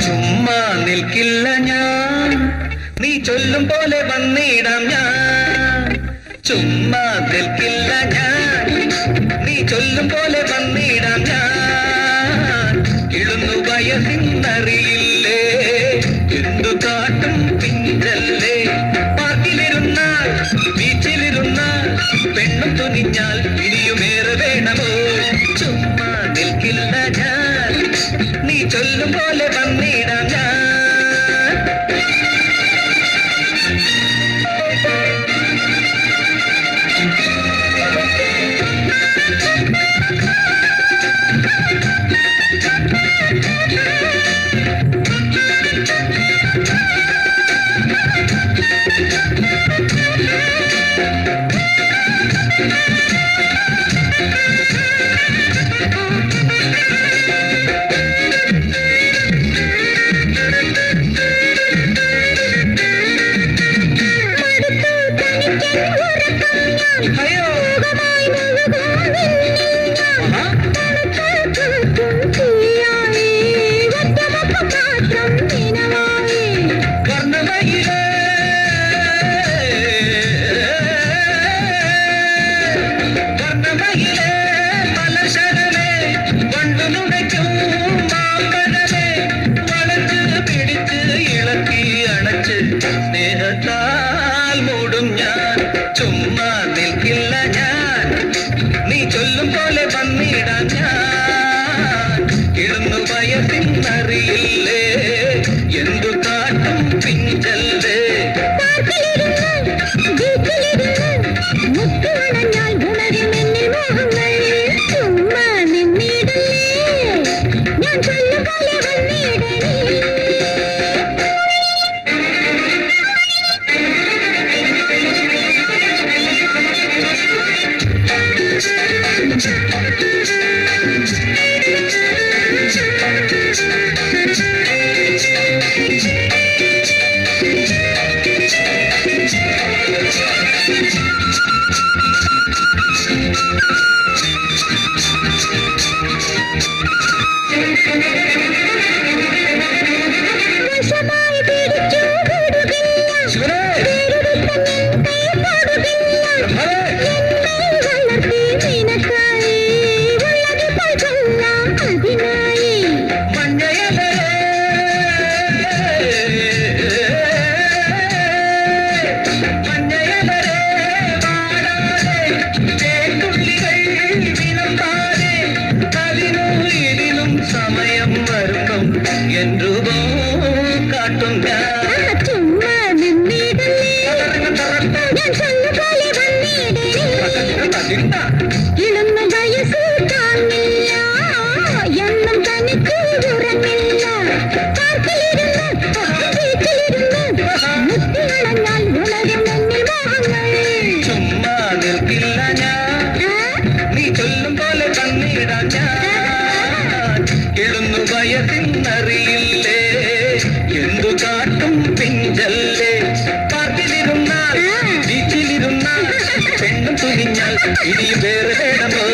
ചുമ്മാ നിൽക്കില്ല ഞാൻ, നീ ചൊല്ലും പോലെ വന്നിടാം ഞാൻ. ചുമ്മാ നിൽക്കില്ല ഞാൻ, നീ ചൊല്ലും പോലെ വന്നിടാം ഞാൻ. കിളുന്നു വയസ്സിന്നറിയില്ലേ, എന്തു കാട്ടും പിഞ്ചല്ലേ. പാർക്കിലിരുന്നാൽ ബീച്ചിലിരുന്നാൽ പെണ്ണും തുനിഞ്ഞാൽ ഇനിയുമേറെ വേണമോ. ചുമ്മാ നിൽക്കില്ല ഞാൻ, നീ ചൊല്ലും പോലെ വന്നിടാം ഞാൻ. സ്നേഹത്താൽ മൂടും ഞാൻ. ചുമ്മാ നിൽക്കില്ല ഞാൻ, നീ ചൊല്ലും പോലെ വന്നിടാൻ ഞാൻ. കിളുന്നു വയസ്സിന്നറിയില്ലേ, എന്തു കാട്ടും പിഞ്ചല്ലേ. സമയം വരുമ്പം എൻ രൂപം കാട്ടും ഞാൻ. ചുമ്മാ ഇളന്ന വയസ്സ് കാണില്ല, എന്നും തനിക്ക് ഉറങ്ങില്ല. പാർക്കിലിരുന്ന് വീട്ടിലിരുന്ന് മുത്തികളഞ്ഞാൽ ഉണരും എന്നിൽ മോഹങ്ങൾ. ചുമ്മാ നിൽക്കില്ല ഞാൻ, നീ ചൊല്ലും പോലെ വന്നിടാൻ ഞാൻ. കിളുന്നു വയസ്സിന്നറിയില്ലേ, എന്തു കാട്ടും പിഞ്ചല്ലേ. പാർക്കിലിരുന്നാൽ ബീച്ചിലിരുന്നാൽ പെണ്ണും തുനിഞ്ഞാൽ ഇനിയും വേറെ വേണമോ.